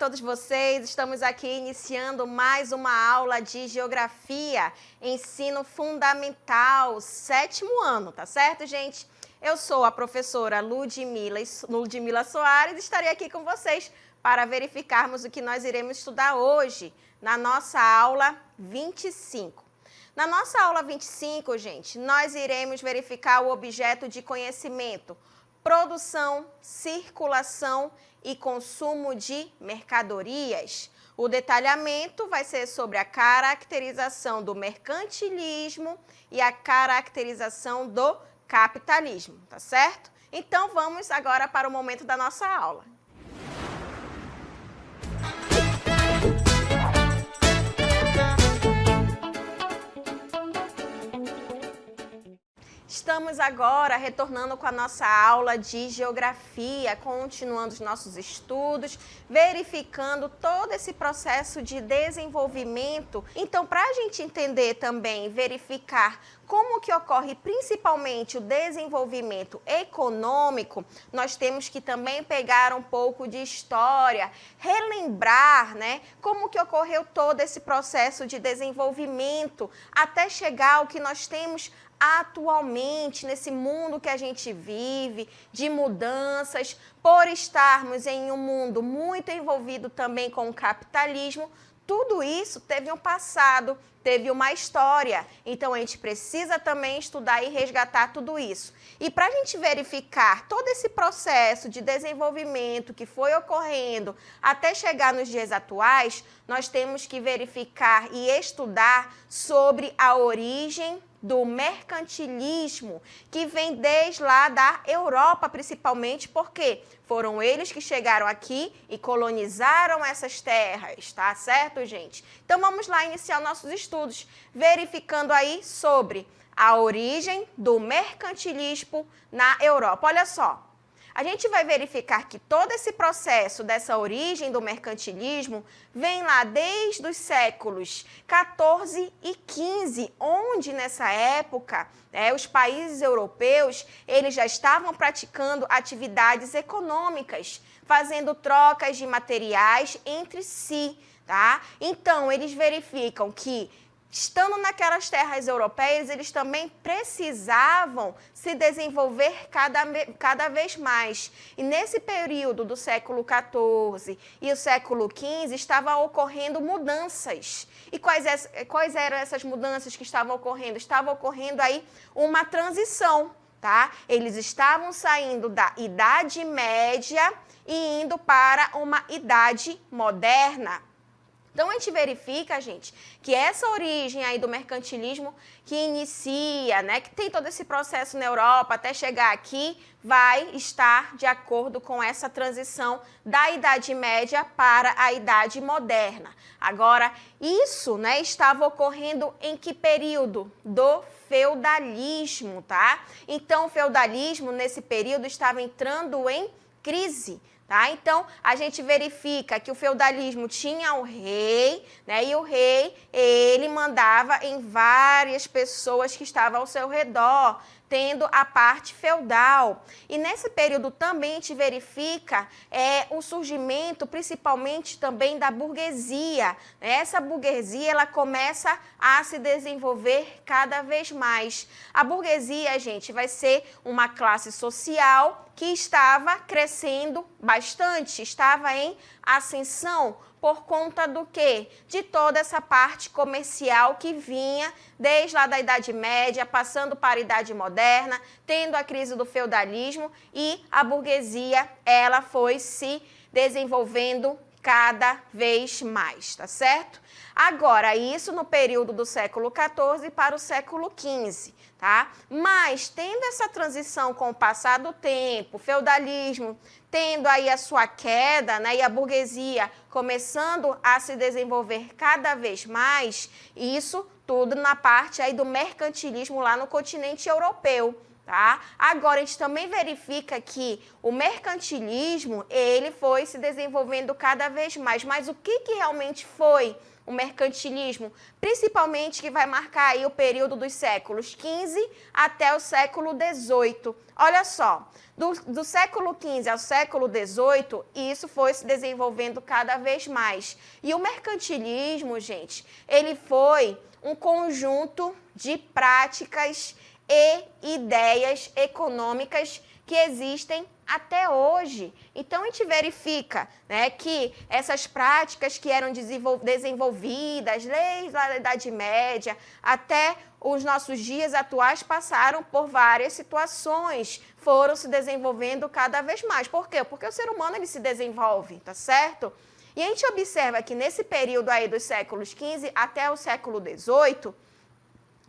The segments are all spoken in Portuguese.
todos vocês, estamos aqui iniciando mais uma aula de Geografia, Ensino Fundamental, 7º ano, tá certo, gente? Eu sou a professora Ludmila Soares e estarei aqui com vocês para verificarmos o que nós iremos estudar hoje na nossa aula 25. Na nossa aula 25, gente, nós iremos verificar o objeto de conhecimento, produção, circulação e consumo de mercadorias. O detalhamento vai ser sobre a caracterização do mercantilismo e a caracterização do capitalismo, tá certo? Então, vamos agora para o momento da nossa aula. Estamos agora retornando com a nossa aula de Geografia, continuando os nossos estudos, verificando todo esse processo de desenvolvimento. Então, para a gente entender também, verificar como que ocorre principalmente o desenvolvimento econômico, nós temos que também pegar um pouco de história, relembrar, né, como que ocorreu todo esse processo de desenvolvimento até chegar ao que nós temos atualmente, nesse mundo que a gente vive, de mudanças, por estarmos em um mundo muito envolvido também com o capitalismo, tudo isso teve um passado, teve uma história. Então, a gente precisa também estudar e resgatar tudo isso. E para a gente verificar todo esse processo de desenvolvimento que foi ocorrendo até chegar nos dias atuais, nós temos que verificar e estudar sobre a origem do mercantilismo, que vem desde lá da Europa, principalmente porque foram eles que chegaram aqui e colonizaram essas terras, tá certo, gente? Então, vamos lá iniciar nossos estudos, verificando aí sobre a origem do mercantilismo na Europa. Olha só. A gente vai verificar que todo esse processo dessa origem do mercantilismo vem lá desde os séculos XIV e XV, onde nessa época os países europeus eles já estavam praticando atividades econômicas, fazendo trocas de materiais entre si, tá? Então, eles verificam que estando naquelas terras europeias, eles também precisavam se desenvolver cada vez mais. E nesse período do século XIV e o século XV, estavam ocorrendo mudanças. E quais eram essas mudanças que estavam ocorrendo? Estava ocorrendo aí uma transição, tá? Eles estavam saindo da Idade Média e indo para uma Idade Moderna. Então, a gente verifica, gente, que essa origem aí do mercantilismo que inicia, né, que tem todo esse processo na Europa até chegar aqui, vai estar de acordo com essa transição da Idade Média para a Idade Moderna. Agora, isso, né, estava ocorrendo em que período? Do feudalismo, tá? Então, o feudalismo, nesse período, estava entrando em crise. Tá? Então, a gente verifica que o feudalismo tinha o rei, né? E o rei, ele mandava em várias pessoas que estavam ao seu redor, tendo a parte feudal. E nesse período também a gente verifica o surgimento, principalmente também da burguesia. Essa burguesia, ela começa a se desenvolver cada vez mais. A burguesia, gente, vai ser uma classe social que estava crescendo bastante, estava em ascensão, por conta do quê? De toda essa parte comercial que vinha desde lá da Idade Média, passando para a Idade Moderna, tendo a crise do feudalismo e a burguesia, ela foi se desenvolvendo cada vez mais, tá certo? Agora, isso no período do século XIV para o século XV, tá? Mas, tendo essa transição com o passar do tempo, feudalismo tendo aí a sua queda, né, e a burguesia começando a se desenvolver cada vez mais, isso tudo na parte aí do mercantilismo lá no continente europeu. Tá? Agora, a gente também verifica que o mercantilismo, ele foi se desenvolvendo cada vez mais. Mas o que realmente foi o mercantilismo, principalmente que vai marcar aí o período dos séculos XV até o século XVIII. Olha só, do século XV ao século XVIII, isso foi se desenvolvendo cada vez mais. E o mercantilismo, gente, ele foi um conjunto de práticas e ideias econômicas que existem até hoje. Então, a gente verifica, né, que essas práticas que eram desenvolvidas desde a Idade Média até os nossos dias atuais passaram por várias situações, foram se desenvolvendo cada vez mais. Por quê? Porque o ser humano ele se desenvolve, tá certo? E a gente observa que nesse período aí dos séculos XV até o século XVIII,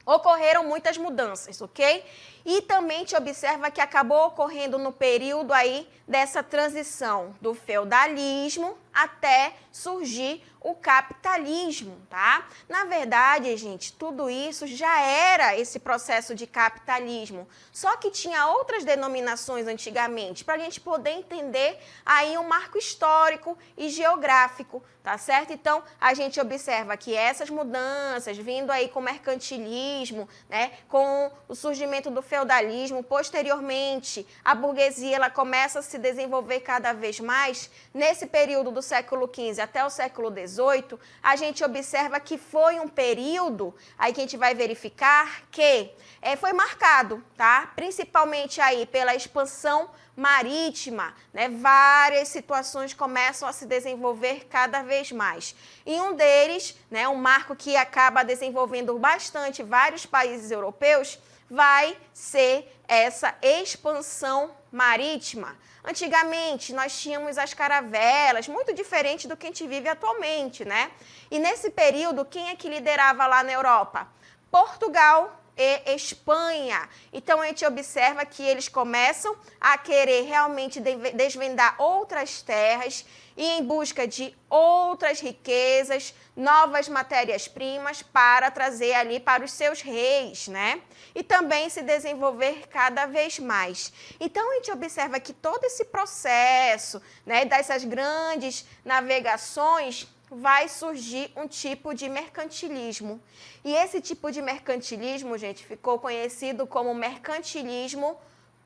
ocorreram muitas mudanças, ok? E também te observa que acabou ocorrendo no período aí dessa transição do feudalismo até surgir o capitalismo, tá? Na verdade, gente, tudo isso já era esse processo de capitalismo, só que tinha outras denominações antigamente, para a gente poder entender aí um marco histórico e geográfico, tá certo? Então, a gente observa que essas mudanças, vindo aí com o mercantilismo, né, com o surgimento do feudalismo, posteriormente, a burguesia ela começa a se desenvolver cada vez mais. Nesse período do século XV até o século XVIII, a gente observa que foi um período, aí que a gente vai verificar que foi marcado, tá? Principalmente aí pela expansão marítima, né? Várias situações começam a se desenvolver cada vez mais. E um deles, né, um marco que acaba desenvolvendo bastante vários países europeus, vai ser essa expansão marítima. Antigamente, nós tínhamos as caravelas, muito diferente do que a gente vive atualmente, né? E nesse período, quem é que liderava lá na Europa? Portugal e Espanha. Então, a gente observa que eles começam a querer realmente desvendar outras terras e em busca de outras riquezas, novas matérias-primas para trazer ali para os seus reis, né? E também se desenvolver cada vez mais. Então, a gente observa que todo esse processo, né, dessas grandes navegações, vai surgir um tipo de mercantilismo. E esse tipo de mercantilismo, gente, ficou conhecido como mercantilismo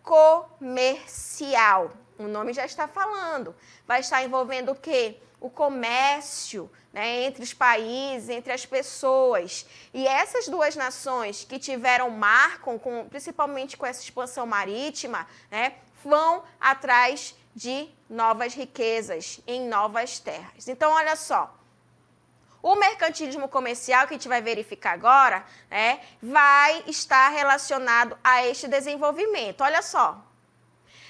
comercial. O nome já está falando. Vai estar envolvendo o quê? O comércio, né, entre os países, entre as pessoas. E essas duas nações que tiveram marco, principalmente com essa expansão marítima, né, vão atrás de novas riquezas em novas terras. Então, olha só, o mercantilismo comercial que a gente vai verificar agora, né, vai estar relacionado a este desenvolvimento. Olha só,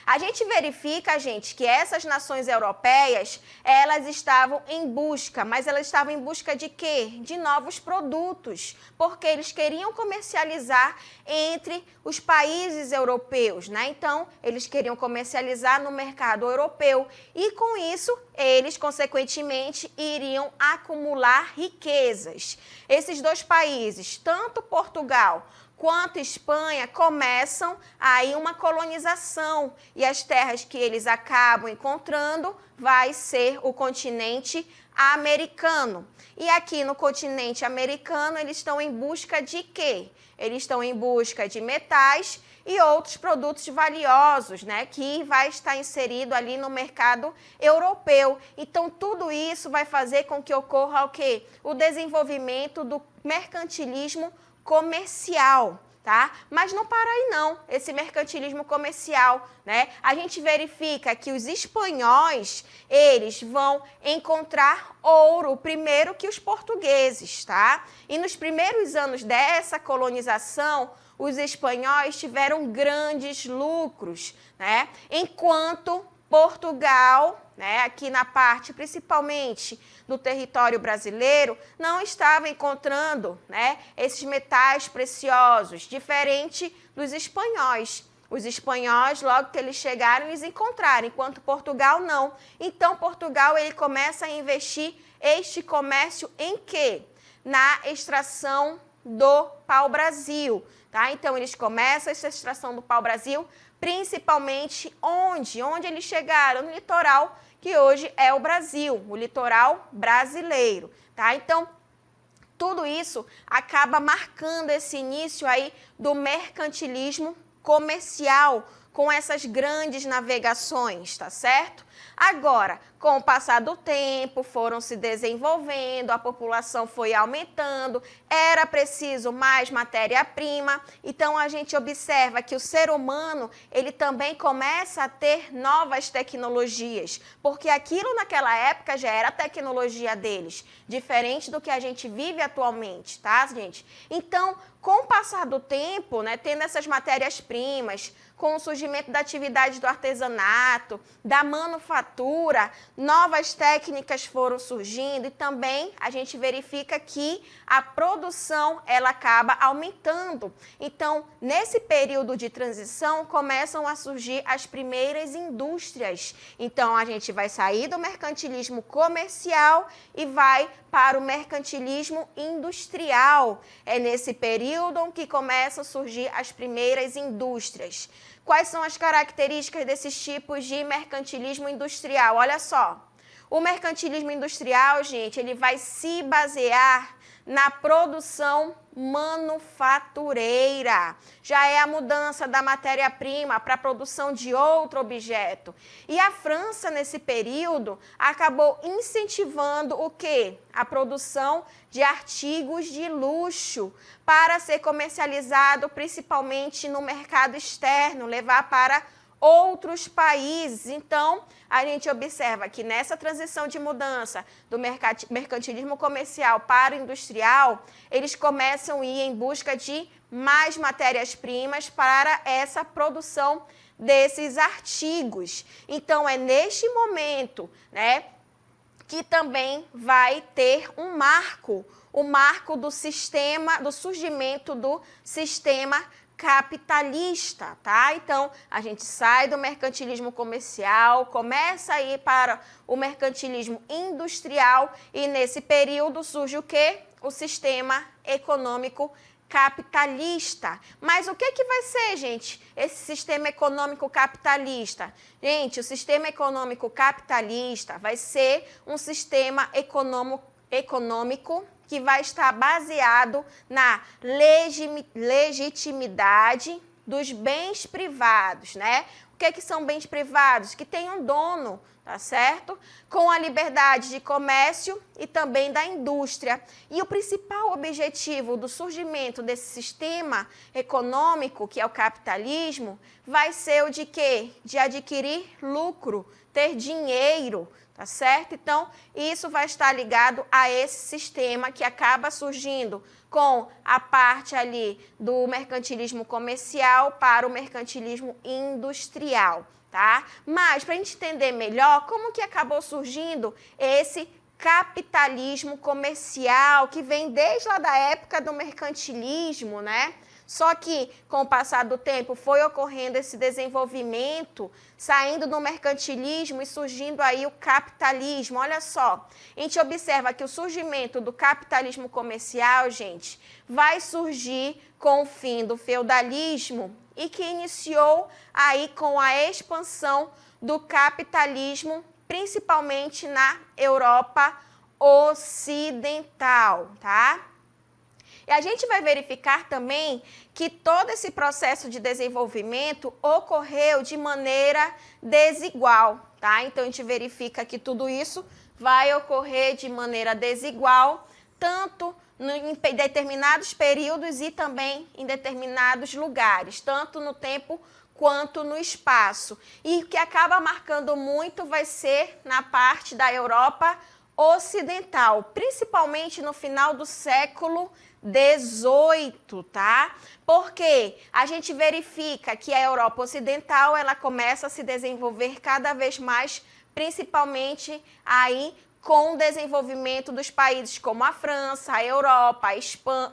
a gente verifica, gente, que essas nações europeias, elas estavam em busca, mas elas estavam em busca de quê? De novos produtos, porque eles queriam comercializar entre os países europeus, né? Então, eles queriam comercializar no mercado europeu e, com isso, eles, consequentemente, iriam acumular riquezas. Esses dois países, tanto Portugal quanto Espanha, começam aí uma colonização e as terras que eles acabam encontrando vai ser o continente americano. E aqui no continente americano eles estão em busca de quê? Eles estão em busca de metais e outros produtos valiosos, né, que vai estar inserido ali no mercado europeu. Então, tudo isso vai fazer com que ocorra o quê? O desenvolvimento do mercantilismo comercial, tá? Mas não para aí não, esse mercantilismo comercial, né? A gente verifica que os espanhóis, eles vão encontrar ouro primeiro que os portugueses, tá? E nos primeiros anos dessa colonização, os espanhóis tiveram grandes lucros, né? Enquanto Portugal, né, aqui na parte principalmente do território brasileiro, não estava encontrando, né, esses metais preciosos, diferente dos espanhóis. Os espanhóis, logo que eles chegaram, eles encontraram, enquanto Portugal não. Então, Portugal ele começa a investir este comércio em quê? Na extração do pau-brasil, tá? Então, eles começam essa extração do pau-brasil, principalmente onde? Onde eles chegaram? No litoral, que hoje é o Brasil, o litoral brasileiro, tá? Então, Tudo isso acaba marcando esse início aí do mercantilismo comercial, com essas grandes navegações, tá certo? Agora, com o passar do tempo, foram se desenvolvendo, a população foi aumentando, era preciso mais matéria-prima, então a gente observa que o ser humano, ele também começa a ter novas tecnologias, porque aquilo naquela época já era a tecnologia deles, diferente do que a gente vive atualmente, tá, gente? Então, com o passar do tempo, né, tendo essas matérias-primas, com o surgimento da atividade do artesanato, da manufatura, novas técnicas foram surgindo e também a gente verifica que a produção ela acaba aumentando. Então, nesse período de transição, começam a surgir as primeiras indústrias. Então, a gente vai sair do mercantilismo comercial e vai para o mercantilismo industrial. É nesse período que começam a surgir as primeiras indústrias. Quais são as características desses tipos de mercantilismo industrial? Olha só, o mercantilismo industrial, gente, ele vai se basear na produção manufatureira. Já é a mudança da matéria-prima para a produção de outro objeto. E a França, nesse período, acabou incentivando o quê? A produção de artigos de luxo para ser comercializado principalmente no mercado externo, levar para outros países. Então, a gente observa que nessa transição de mudança do mercantilismo comercial para o industrial, eles começam a ir em busca de mais matérias-primas para essa produção desses artigos. Então, é neste momento, né, que também vai ter um marco, o marco do sistema, do surgimento do sistema capitalista, tá? Então, a gente sai do mercantilismo comercial, começa a ir para o mercantilismo industrial e nesse período surge o quê? O sistema econômico capitalista. Mas o que vai ser, gente, esse sistema econômico capitalista? Gente, o sistema econômico capitalista vai ser um sistema econômico que vai estar baseado na legitimidade dos bens privados, né? O que são bens privados? Que tem um dono, tá certo? Com a liberdade de comércio e também da indústria. E o principal objetivo do surgimento desse sistema econômico, que é o capitalismo, vai ser o de quê? De adquirir lucro, ter dinheiro, tá certo? Então, isso vai estar ligado a esse sistema que acaba surgindo com a parte ali do mercantilismo comercial para o mercantilismo industrial, tá? Mas, para a gente entender melhor, como que acabou surgindo esse capitalismo comercial, que vem desde lá da época do mercantilismo, né? Só que, com o passar do tempo, foi ocorrendo esse desenvolvimento, saindo do mercantilismo e surgindo aí o capitalismo. Olha só, a gente observa que o surgimento do capitalismo comercial, gente, vai surgir com o fim do feudalismo e que iniciou aí com a expansão do capitalismo, principalmente na Europa Ocidental, tá? E a gente vai verificar também que todo esse processo de desenvolvimento ocorreu de maneira desigual, tá? Então, a gente verifica que tudo isso vai ocorrer de maneira desigual, tanto em determinados períodos e também em determinados lugares, tanto no tempo quanto no espaço. E o que acaba marcando muito vai ser na parte da Europa Ocidental, principalmente no final do século XVIII, tá? Porque a gente verifica que a Europa Ocidental ela começa a se desenvolver cada vez mais, principalmente aí com o desenvolvimento dos países como a França, a Europa, a Espanha,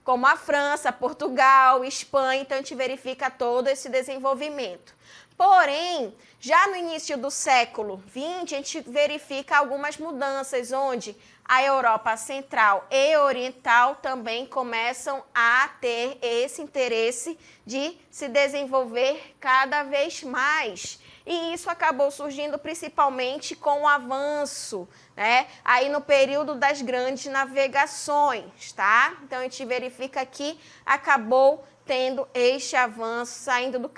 como a França, Portugal, Espanha, então a gente verifica todo esse desenvolvimento. Porém, já no início do século XX, a gente verifica algumas mudanças, onde a Europa Central e Oriental também começam a ter esse interesse de se desenvolver cada vez mais. E isso acabou surgindo principalmente com o avanço, né, aí no período das grandes navegações, tá? Então, a gente verifica que acabou tendo este avanço, saindo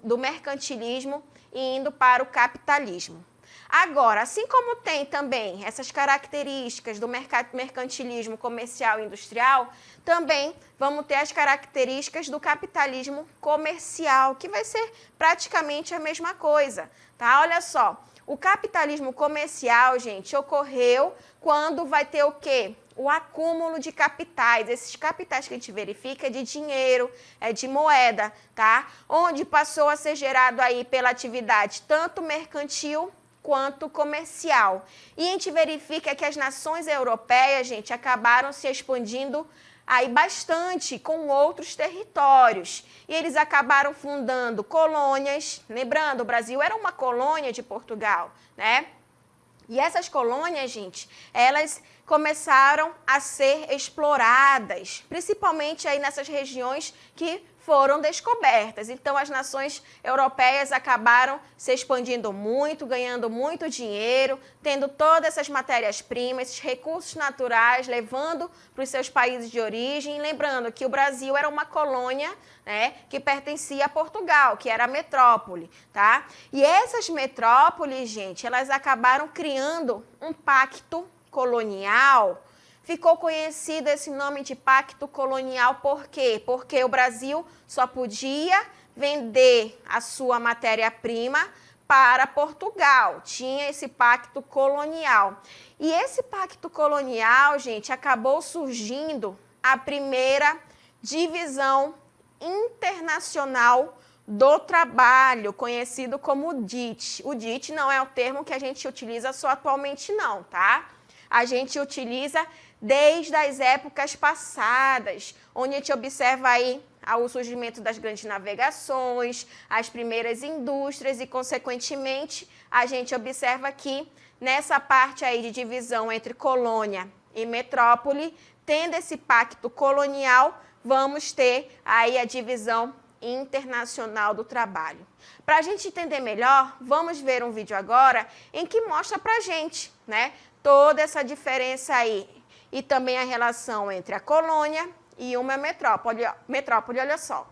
do mercantilismo e indo para o capitalismo. Agora, assim como tem também essas características do mercantilismo comercial e industrial, também vamos ter as características do capitalismo comercial, que vai ser praticamente a mesma coisa, tá? Olha só, o capitalismo comercial, gente, ocorreu quando vai ter o quê? O acúmulo de capitais. Esses capitais que a gente verifica é de dinheiro, é de moeda, tá? Onde passou a ser gerado aí pela atividade tanto mercantil quanto comercial. E a gente verifica que as nações europeias, gente, acabaram se expandindo aí bastante com outros territórios. E eles acabaram fundando colônias. Lembrando, o Brasil era uma colônia de Portugal, né? E essas colônias, gente, elas começaram a ser exploradas, principalmente aí nessas regiões que foram descobertas. Então, as nações europeias acabaram se expandindo muito, ganhando muito dinheiro, tendo todas essas matérias-primas, esses recursos naturais, levando para os seus países de origem. Lembrando que o Brasil era uma colônia, né, que pertencia a Portugal, que era a metrópole, tá? E essas metrópoles, gente, elas acabaram criando um pacto colonial. Ficou conhecido esse nome de pacto colonial por quê? Porque o Brasil só podia vender a sua matéria-prima para Portugal. Tinha esse pacto colonial. E esse pacto colonial, gente, acabou surgindo a primeira divisão internacional do trabalho, conhecido como DIT. O DIT não é o termo que a gente utiliza só atualmente não, tá? A gente utiliza desde as épocas passadas, onde a gente observa aí o surgimento das grandes navegações, as primeiras indústrias e, consequentemente, a gente observa que nessa parte aí de divisão entre colônia e metrópole, tendo esse pacto colonial, vamos ter aí a divisão internacional do trabalho. Para a gente entender melhor, vamos ver um vídeo agora em que mostra para a gente, né, toda essa diferença aí e também a relação entre a colônia e uma metrópole. Olha só.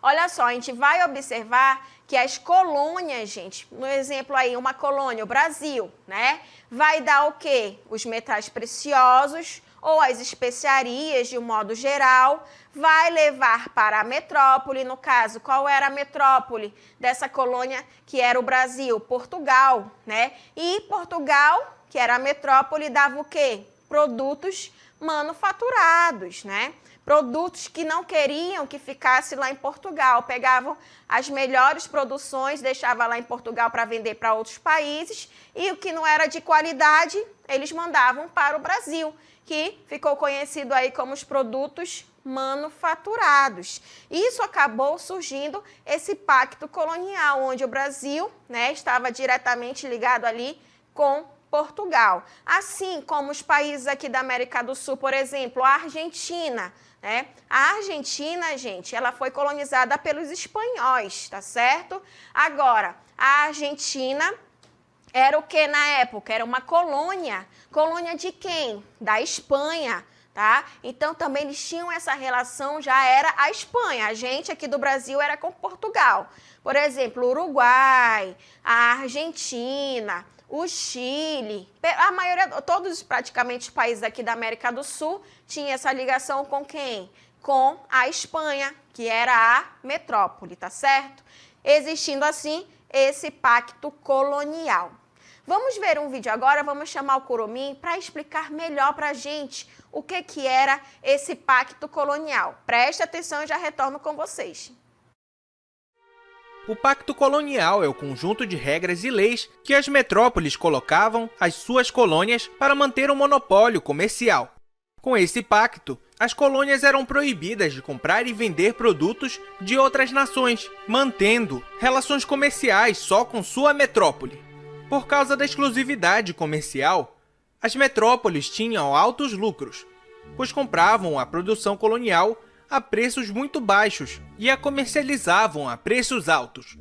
Olha só, a gente vai observar que as colônias, gente, no exemplo aí, uma colônia, o Brasil, né, vai dar o quê? Os metais preciosos ou as especiarias, de um modo geral, vai levar para a metrópole. No caso, qual era a metrópole dessa colônia que era o Brasil? Portugal, né? E Portugal, que era a metrópole, dava o quê? Produtos manufaturados, né? Produtos que não queriam que ficasse lá em Portugal. Pegavam as melhores produções, deixavam lá em Portugal para vender para outros países, e o que não era de qualidade, eles mandavam para o Brasil, que ficou conhecido aí como os produtos manufaturados. Isso acabou surgindo esse pacto colonial, onde o Brasil, né, estava diretamente ligado ali com Portugal. Assim como os países aqui da América do Sul, por exemplo, a Argentina, né? A Argentina, gente, ela foi colonizada pelos espanhóis, tá certo? Agora, a Argentina era o que na época? Era uma colônia. Colônia de quem? Da Espanha, tá? Então, também eles tinham essa relação, já era a Espanha. A gente aqui do Brasil era com Portugal. Por exemplo, o Uruguai, a Argentina, o Chile, a maioria, todos praticamente os países aqui da América do Sul tinham essa ligação com quem? Com a Espanha, que era a metrópole, tá certo? Existindo assim esse pacto colonial. Vamos ver um vídeo agora, vamos chamar o Curumim para explicar melhor para a gente o que era esse pacto colonial. Preste atenção e já retorno com vocês. O Pacto Colonial é o conjunto de regras e leis que as metrópoles colocavam às suas colônias para manter um monopólio comercial. Com esse pacto, as colônias eram proibidas de comprar e vender produtos de outras nações, mantendo relações comerciais só com sua metrópole. Por causa da exclusividade comercial, as metrópoles tinham altos lucros, pois compravam a produção colonial a preços muito baixos e a comercializavam a preços altos.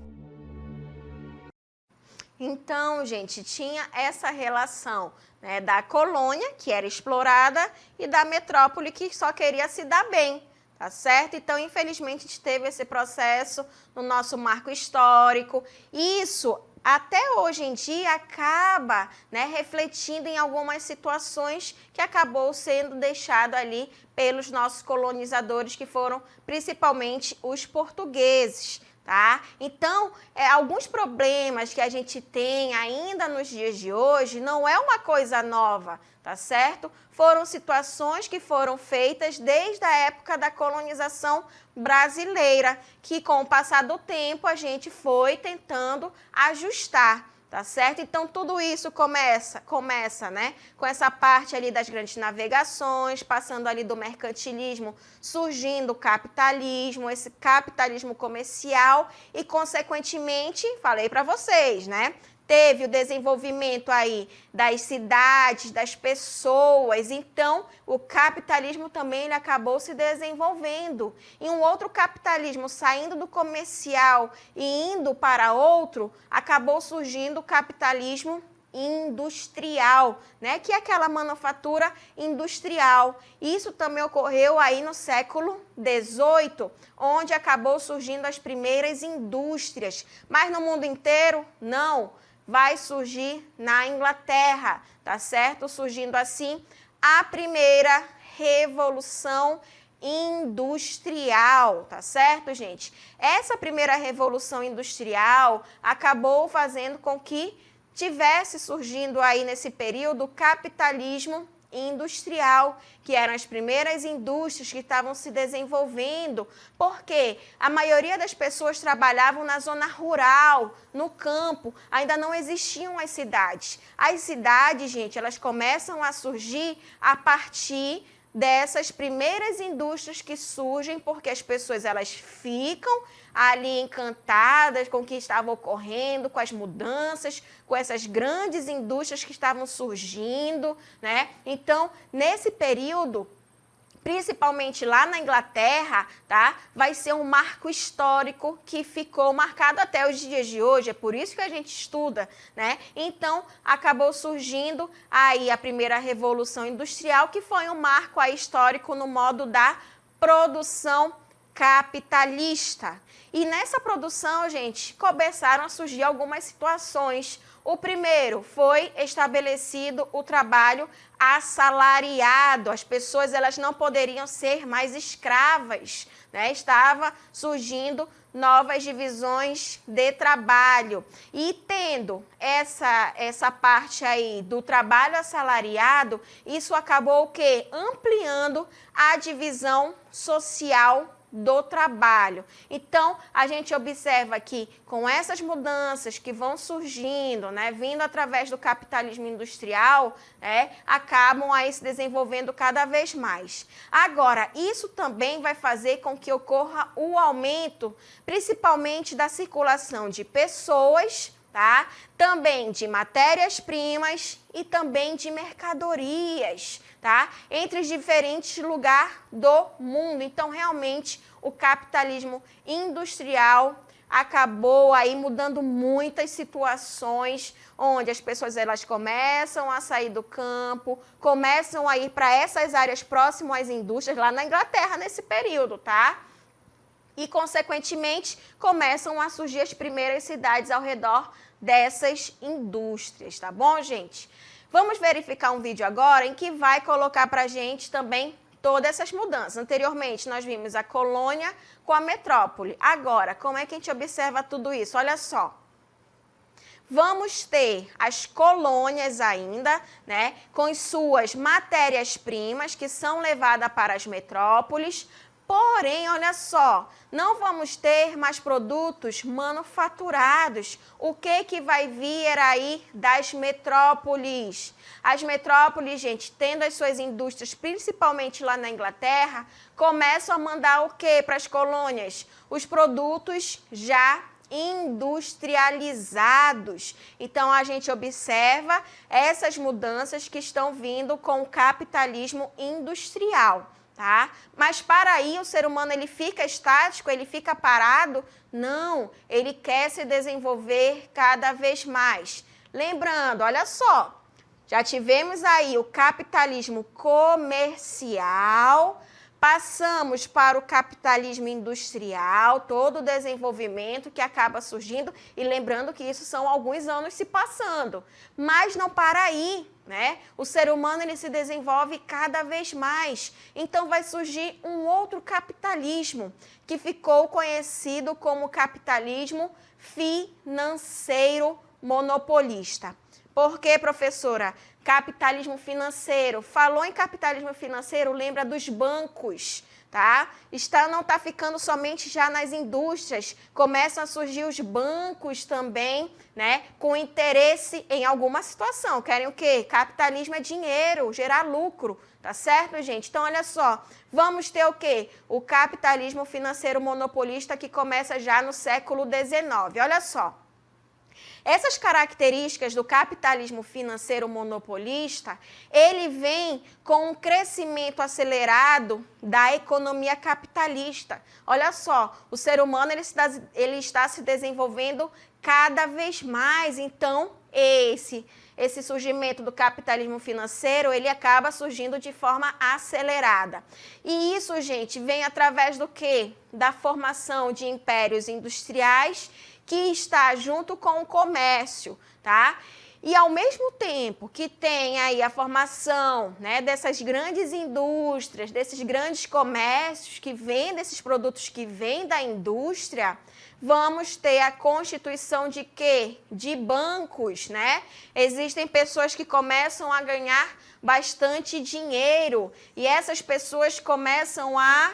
Então, gente, tinha essa relação, né, da colônia, que era explorada, e da metrópole, que só queria se dar bem, tá certo? Então, infelizmente, a gente teve esse processo no nosso marco histórico. Isso, até hoje em dia, acaba, né, refletindo em algumas situações que acabou sendo deixado ali pelos nossos colonizadores, que foram principalmente os portugueses. Tá? Então, alguns problemas que a gente tem ainda nos dias de hoje não é uma coisa nova, tá certo? Foram situações que foram feitas desde a época da colonização brasileira, que com o passar do tempo a gente foi tentando ajustar. Tá certo? Então, tudo isso começa, né, com essa parte ali das grandes navegações, passando ali do mercantilismo, surgindo o capitalismo, esse capitalismo comercial e, consequentemente, falei para vocês, né, teve o desenvolvimento aí das cidades, das pessoas. Então, o capitalismo também ele acabou se desenvolvendo. E um outro capitalismo saindo do comercial e indo para outro, acabou surgindo o capitalismo industrial, né? Que é aquela manufatura industrial. Isso também ocorreu aí no século XVIII, onde acabou surgindo as primeiras indústrias. Mas no mundo inteiro, não. Vai surgir na Inglaterra, tá certo? Surgindo assim a primeira revolução industrial, tá certo, gente? Essa primeira revolução industrial acabou fazendo com que tivesse surgindo aí nesse período o capitalismo industrial, que eram as primeiras indústrias que estavam se desenvolvendo, porque a maioria das pessoas trabalhavam na zona rural, no campo, ainda não existiam as cidades. As cidades, gente, elas começam a surgir a partir dessas primeiras indústrias que surgem, porque as pessoas elas ficam ali encantadas com o que estava ocorrendo, com as mudanças, com essas grandes indústrias que estavam surgindo, né? Então, nesse período, principalmente lá na Inglaterra, tá? Vai ser um marco histórico que ficou marcado até os dias de hoje, é por isso que a gente estuda, né? Então, acabou surgindo aí a primeira revolução industrial, que foi um marco aí histórico no modo da produção capitalista. E nessa produção, gente, começaram a surgir algumas situações. O primeiro foi estabelecido o trabalho assalariado. As pessoas elas não poderiam ser mais escravas, né? Estava surgindo novas divisões de trabalho. E tendo essa parte aí do trabalho assalariado, isso acabou o quê? Ampliando a divisão social do trabalho. Então, a gente observa que com essas mudanças que vão surgindo, né, vindo através do capitalismo industrial, acabam aí se desenvolvendo cada vez mais. Agora, isso também vai fazer com que ocorra o aumento, principalmente da circulação de pessoas, tá? Também de matérias-primas e também de mercadorias, tá? Entre os diferentes lugares do mundo. Então, realmente, o capitalismo industrial acabou aí mudando muitas situações, onde as pessoas elas começam a sair do campo, começam a ir para essas áreas próximas às indústrias, lá na Inglaterra, nesse período, tá? E, consequentemente, começam a surgir as primeiras cidades ao redor dessas indústrias, tá bom, gente? Vamos verificar um vídeo agora em que vai colocar para a gente também todas essas mudanças. Anteriormente, nós vimos a colônia com a metrópole. Agora, como é que a gente observa tudo isso? Olha só. Vamos ter as colônias ainda, né, com suas matérias-primas que são levadas para as metrópoles. Porém, olha só, não vamos ter mais produtos manufaturados. O que vai vir aí das metrópoles? As metrópoles, gente, tendo as suas indústrias, principalmente lá na Inglaterra, começam a mandar o quê para as colônias? Os produtos já industrializados. Então, a gente observa essas mudanças que estão vindo com o capitalismo industrial, tá? Mas para aí o ser humano ele fica estático, ele fica parado? Não, ele quer se desenvolver cada vez mais. Lembrando, olha só, já tivemos aí o capitalismo comercial, passamos para o capitalismo industrial, todo o desenvolvimento que acaba surgindo, e lembrando que isso são alguns anos se passando, mas não para aí, né? O ser humano ele se desenvolve cada vez mais, então vai surgir um outro capitalismo, que ficou conhecido como capitalismo financeiro monopolista. Por quê, professora? Capitalismo financeiro. Falou em capitalismo financeiro, lembra dos bancos, tá? Não está ficando somente já nas indústrias, começam a surgir os bancos também, né? Com interesse em alguma situação. Querem o quê? Capitalismo é dinheiro, gerar lucro, tá certo, gente? Então, olha só, vamos ter o quê? O capitalismo financeiro monopolista que começa já no século XIX. Olha só. Essas características do capitalismo financeiro monopolista, ele vem com um crescimento acelerado da economia capitalista. Olha só, o ser humano ele está se desenvolvendo cada vez mais, então esse surgimento do capitalismo financeiro, ele acaba surgindo de forma acelerada. E isso, gente, vem através do quê? Da formação de impérios industriais, que está junto com o comércio, tá? E ao mesmo tempo que tem aí a formação, né, dessas grandes indústrias, desses grandes comércios que vendem esses produtos que vêm da indústria, vamos ter a constituição de quê? De bancos, né? Existem pessoas que começam a ganhar bastante dinheiro e essas pessoas começam a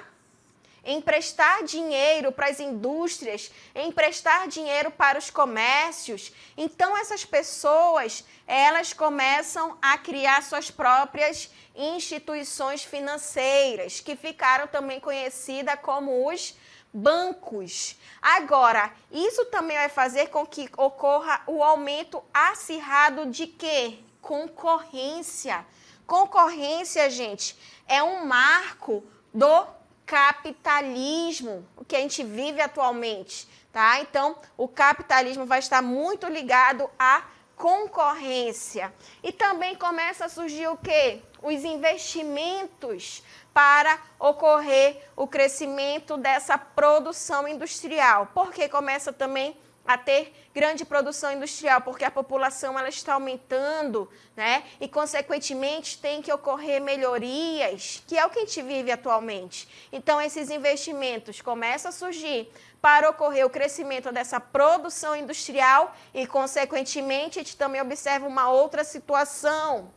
emprestar dinheiro para as indústrias, emprestar dinheiro para os comércios. Então, essas pessoas, elas começam a criar suas próprias instituições financeiras, que ficaram também conhecidas como os bancos. Agora, isso também vai fazer com que ocorra o aumento acirrado de quê? Concorrência. Concorrência, gente, é um marco do capitalismo, o que a gente vive atualmente, tá? Então, o capitalismo vai estar muito ligado à concorrência. E também começa a surgir o quê? Os investimentos para ocorrer o crescimento dessa produção industrial. Porque começa também a ter grande produção industrial, porque a população ela está aumentando, né? E, consequentemente, tem que ocorrer melhorias, que é o que a gente vive atualmente. Então, esses investimentos começam a surgir para ocorrer o crescimento dessa produção industrial e, consequentemente, a gente também observa uma outra situação.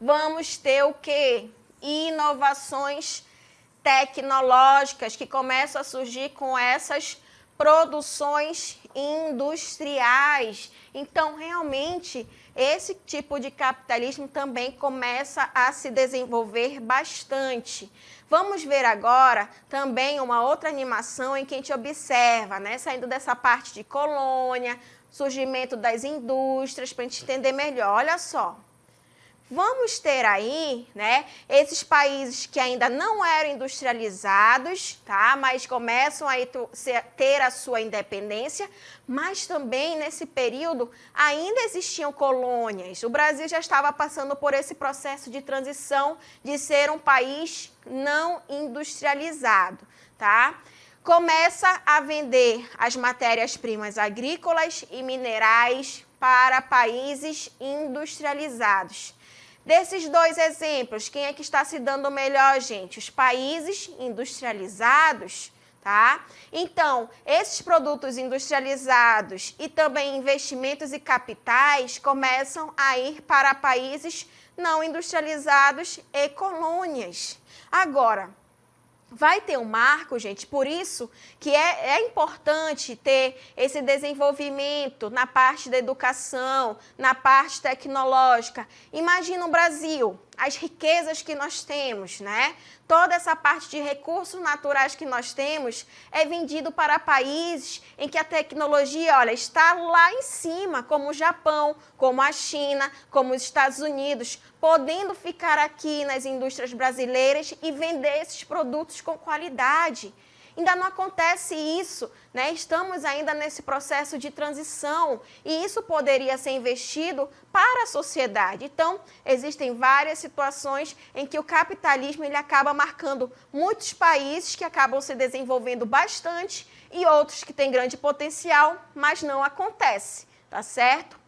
Vamos ter o quê? Inovações tecnológicas que começam a surgir com essas produções industriais. Então, realmente, esse tipo de capitalismo também começa a se desenvolver bastante. Vamos ver agora também uma outra animação em que a gente observa, né, saindo dessa parte de colônia, surgimento das indústrias, para a gente entender melhor. Olha só. Vamos ter aí, né, esses países que ainda não eram industrializados, tá, mas começam a ter a sua independência, mas também nesse período ainda existiam colônias. O Brasil já estava passando por esse processo de transição de ser um país não industrializado, tá? Começa a vender as matérias-primas agrícolas e minerais para países industrializados. Desses dois exemplos, quem é que está se dando melhor, gente? Os países industrializados, tá? Então, esses produtos industrializados e também investimentos e capitais começam a ir para países não industrializados e colônias. Agora, vai ter um marco, gente, por isso que é importante ter esse desenvolvimento na parte da educação, na parte tecnológica. Imagina o Brasil, as riquezas que nós temos, né? Toda essa parte de recursos naturais que nós temos é vendido para países em que a tecnologia, olha, está lá em cima, como o Japão, como a China, como os Estados Unidos, podendo ficar aqui nas indústrias brasileiras e vender esses produtos com qualidade. Ainda não acontece isso, né? Estamos ainda nesse processo de transição e isso poderia ser investido para a sociedade. Então, existem várias situações em que o capitalismo ele acaba marcando muitos países que acabam se desenvolvendo bastante e outros que têm grande potencial, mas não acontece, tá certo?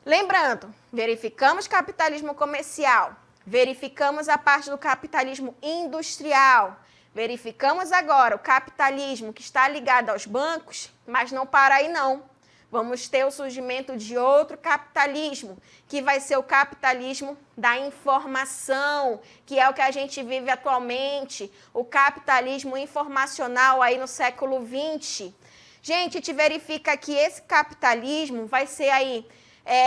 Lembrando, verificamos capitalismo comercial, verificamos a parte do capitalismo industrial, verificamos agora o capitalismo que está ligado aos bancos, mas não para aí não. Vamos ter o surgimento de outro capitalismo, que vai ser o capitalismo da informação, que é o que a gente vive atualmente, o capitalismo informacional aí no século XX. Gente, te verifica que esse capitalismo vai ser aí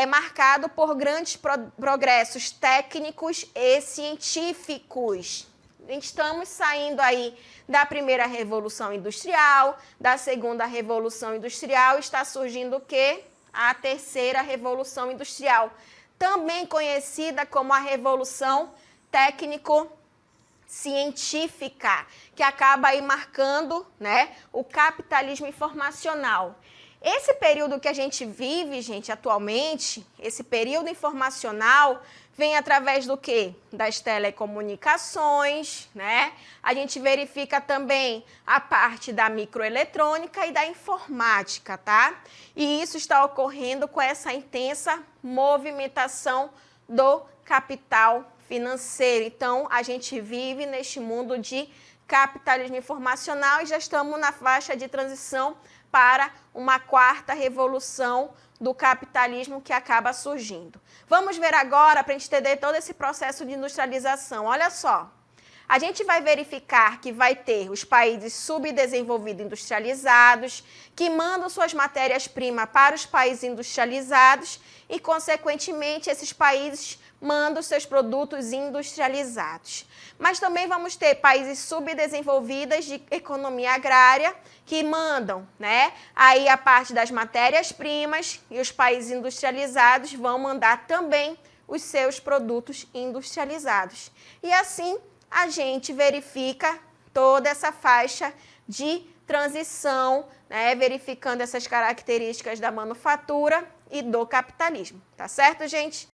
marcado por grandes progressos técnicos e científicos. Estamos saindo aí da primeira revolução industrial, da segunda revolução industrial, está surgindo o quê? A terceira revolução industrial, também conhecida como a revolução técnico-científica, que acaba aí marcando, né, o capitalismo informacional. Esse período que a gente vive, gente, atualmente, esse período informacional, vem através do quê? Das telecomunicações, né? A gente verifica também a parte da microeletrônica e da informática, tá? E isso está ocorrendo com essa intensa movimentação do capital financeiro. Então, a gente vive neste mundo de capitalismo informacional e já estamos na faixa de transição para uma quarta revolução do capitalismo que acaba surgindo. Vamos ver agora, para a gente entender todo esse processo de industrialização. Olha só, a gente vai verificar que vai ter os países subdesenvolvidos industrializados, que mandam suas matérias-primas para os países industrializados e, consequentemente, esses países mandam seus produtos industrializados. Mas também vamos ter países subdesenvolvidos de economia agrária que mandam, né, aí a parte das matérias-primas e os países industrializados vão mandar também os seus produtos industrializados. E assim a gente verifica toda essa faixa de transição, né, verificando essas características da manufatura e do capitalismo. Tá certo, gente?